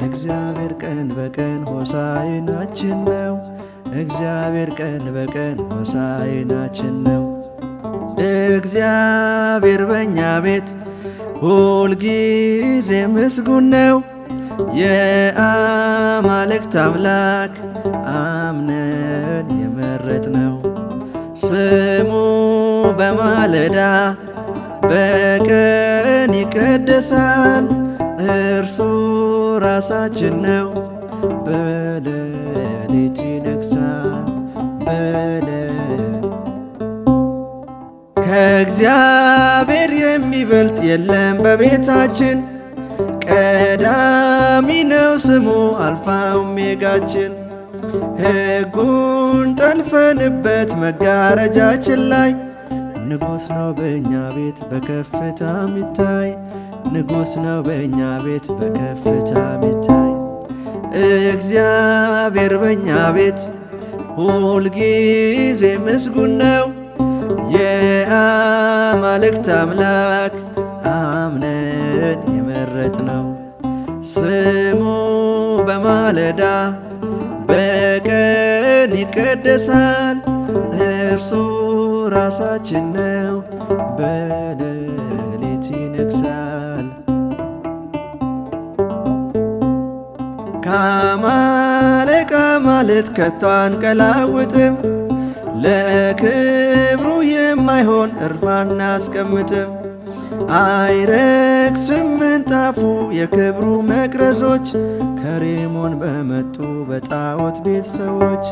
እግዚአብሔር ቀን በቀን ሆሳዕናችን ነው። እግዚአብሔር ቀን በቀን ሆሳዕናችን ነው። እግዚአብሔር በእኛ ቤት ሁልጊዜ ምስጉን ነው። የአማልክት አምላክ አምነን የመረጥነው ስሙ በማለዳ በቀን ይቀደሳል። እርሱ ራሳችን ነው፣ በሌሊት ይነግሣል። ከእግዚአብሔር የሚበልጥ የለም በቤታችን። ቀዳሚ ነው ስሙ አልፋ ኦሜጋችን። ሕጉን ጠልፈንበት መጋረጃችን ላይ ንጉሥ ነው በእኛ ቤት በከፍታ ሚታይ። ንጉሥ ነው በእኛ ቤት በከፍታ ሚታይ። እግዚአብሔር በእኛ ቤት ሁልጊዜ ምስጉን ነው። የአማልክት አምላክ አምነን የመረጥነው ስሙ በማለዳ በቀን ይቀደሳል። እርሱ ራሳችን ነው፣ በሌሊት ይነግሣል። ከአማሌቅ ማለት ከቶ አንቀላውጥም። ለክብሩ የማይሆን እርፍ አናስቀምጥም። አይረክስም ምንጣፉ የክብሩ መቅረዞች። ከሬሞን በመጡ በጣዖት ቤት ሰዎች፣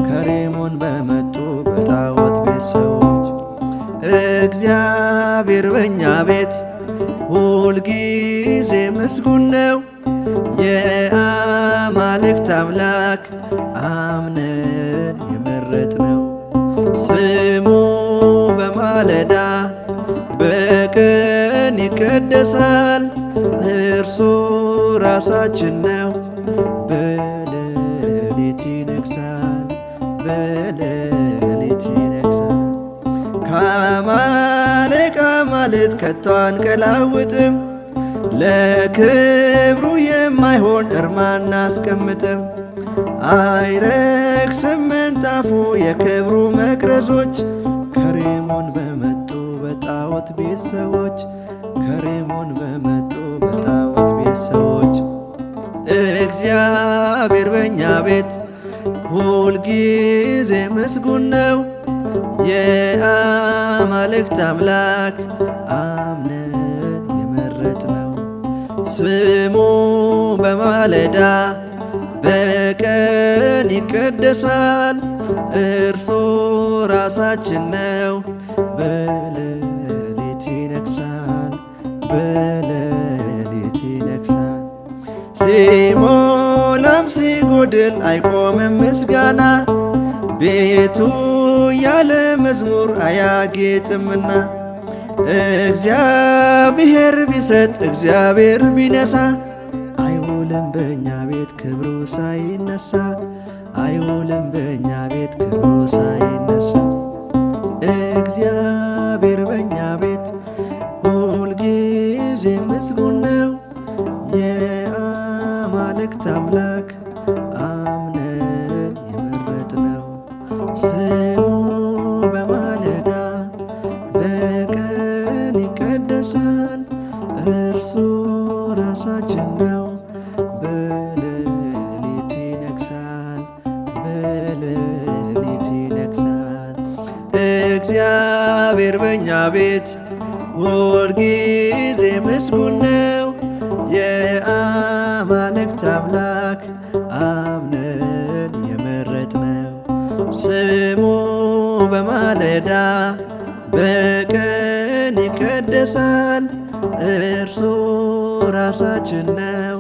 ከሬሞን በመጡ በጣዖት ቤት ሰዎች። እግዚአብሔር በእኛ ቤት ሁልጊዜ ምስጉን ነው። የአማልክት አምላክ አምነን የመረጥነው ስሙ በማለዳ በቀን ይቀደሳል። እርሱ ራሳችን ነው፣ በሌሊት ይነግሣል። በሌሊት ይነግሣል። ከአማሌቅ ማለት ከቶ አንቀላውጥም። ለክብሩ የማይሆን እርም አናስቀምጥም። አይረክስም ምንጣፉ የክብሩ መቅረዞች። ከሬሞን በመጡ በጣዖት ቤት ሰዎች፣ ከሬሞን በመጡ በጣዖት ቤት ሰዎች። እግዚአብሔር በእኛ ቤት ሁልጊዜ ምስጉን ነው። የአማልክት አምላክ አምነን የመረጥነው ስሙ በማለዳ በቀን ይቀደሳል። እርሱ ራሳችን ነው፣ በሌሊት ይነግሣል። በሌሊት ይነግሣል። ሲሞላም ሲጎድል አይቆምም ምስጋና። ቤቱ ያለ መዝሙር አያጌጥምና። እግዚአብሔር ቢሰጥ እግዚአብሔር ቢነሳ አይውልም በእኛ ቤት ክብሩ ሳይነሳ። አይውልም በእኛ ቤት ክብሩ ሳይነሳ። እግዚአብሔር በእኛ ቤት ሁልጊዜ ምስጉን ነው። የአማልክት አምላክ አምነን የመረጥነው ስሙ በማለዳ በቀን ይቀደሳል። እርሱ ራሳችን ነው፣ በሌሊት ይነግሣል። በሌሊት ይነግሣል። እግዚአብሔር በእኛ ቤት ሁልጊዜ ምስጉን ነው። የአማልክት አምላክ አምነን የመረጥነው ስሙ በማለዳ በቀን ይቀደሳል። እርሱ ራሳችን ነው፣